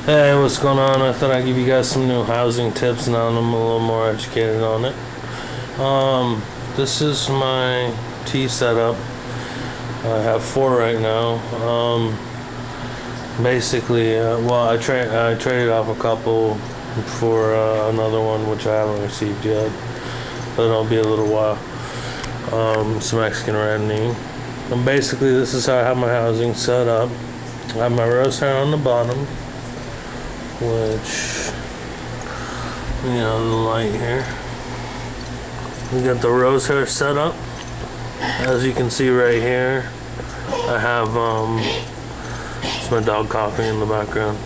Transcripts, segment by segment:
Hey, what's going on? I thought I'd give you guys some new housing tips now that I'm a little more educated on it. This is my tea setup. I have four right now. Well, I traded off a couple for another one, which I haven't received yet, but it'll be a little while. Some Mexican reddening. And basically, this is how I have my housing set up. I have my roaster on the bottom, which, the light here. We got the rose hair set up. As you can see right here, I have, it's my dog coughing in the background.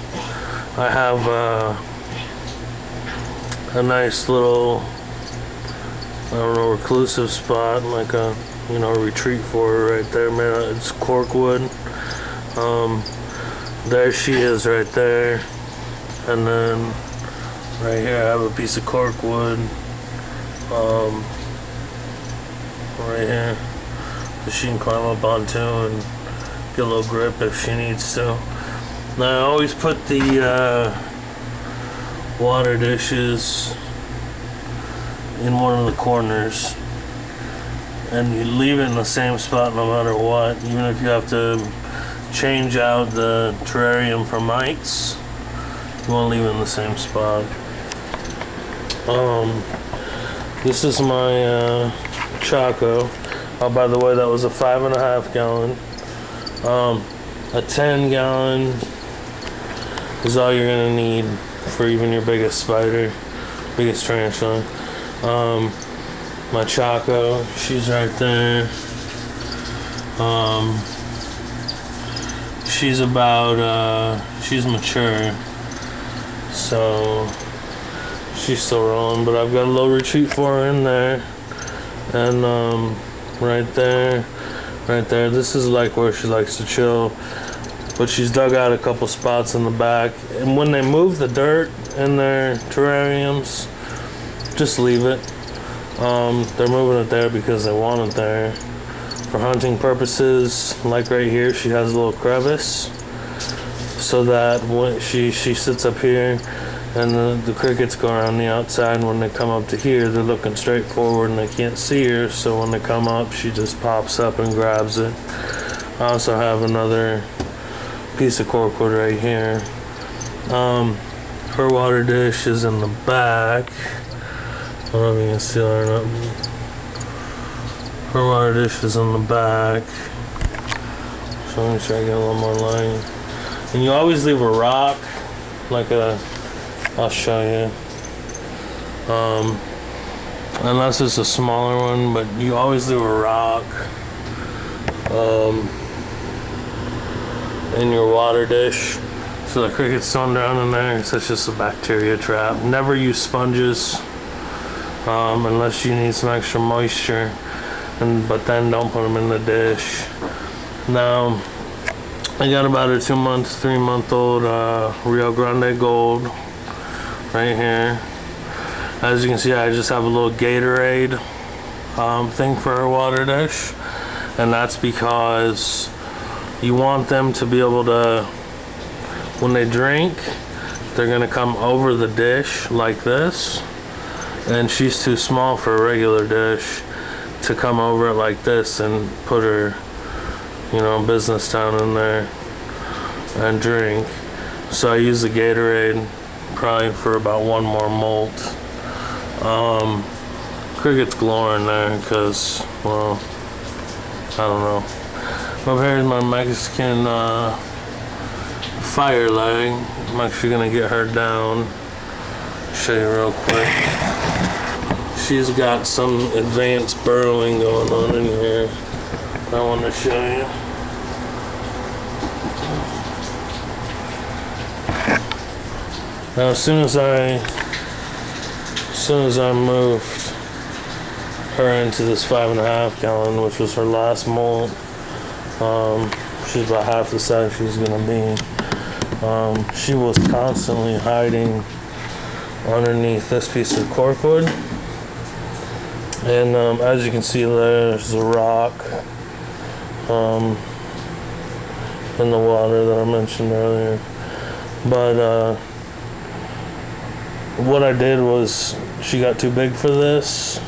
I have a nice little, reclusive spot, like a, retreat for her right there, man. It's cork wood. There she is right there. And then right here I have a piece of cork wood right here that she can climb up onto and get a little grip if she needs to. Now I always put the water dishes in one of the corners, and you leave it in the same spot no matter what, even if you have to change out the terrarium for mites. You want to leave it in the same spot. This is my Choco. Oh, by the way, that was a 5.5 gallon. A 10 gallon is all you're gonna need for even your biggest spider, biggest tarantula. My Choco, she's right there. She's she's mature. So she's still rolling, but I've got a little retreat for her in there, and right there, this is like where she likes to chill, but she's dug out a couple spots in the back, and when they move the dirt in their terrariums, just leave it. They're moving it there because they want it there for hunting purposes. Like right here, she has a little crevice, so that when she sits up here and the crickets go around the outside, and when they come up to here, they're looking straight forward and they can't see her, so when they come up, she just pops up and grabs it. I also have another piece of corkwood right here. Her water dish is in the back. I don't know if you can see it or not. Her water dish is in the back. So let me try to get a little more light. And you always leave a rock, I'll show you. Unless it's a smaller one, but you always leave a rock in your water dish, so the crickets don't drown in there. So it's just a bacteria trap. Never use sponges unless you need some extra moisture, but then don't put them in the dish. Now, I got about a 3-month-old Rio Grande Gold right here. As you can see, I just have a little Gatorade thing for her water dish, and that's because you want them to be able to, when they drink, they're gonna come over the dish like this, and she's too small for a regular dish to come over it like this and put her business down in there and drink. So I use the Gatorade probably for about one more molt. Crickets glow in there because, well, I don't know. Over here's my Mexican fire leg. I'm actually gonna get her down. Show you real quick. She's got some advanced burrowing going on in here. I want to show you. Now, as soon as I moved her into this 5.5 gallon, which was her last molt, she's about half the size she's gonna be. She was constantly hiding underneath this piece of corkwood, and as you can see, there's a rock in the water that I mentioned earlier. But what I did was, she got too big for this,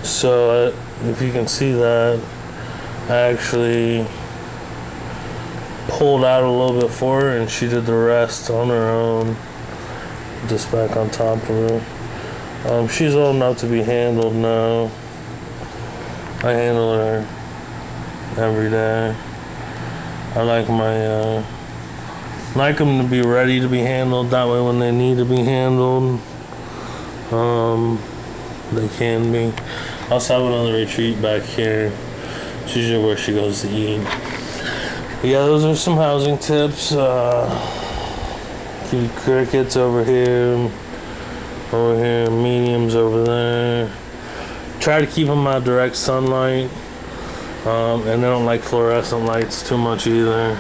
so if you can see that, I actually pulled out a little bit for her, and she did the rest on her own, just back on top of her. She's old enough to be handled now. I handle her every day. I like them to be ready to be handled. That way, when they need to be handled, they can be. I also have another retreat back here. It's usually where she goes to eat. Yeah, those are some housing tips. Few crickets over here, mediums over there. Try to keep them out of direct sunlight, and they don't like fluorescent lights too much either.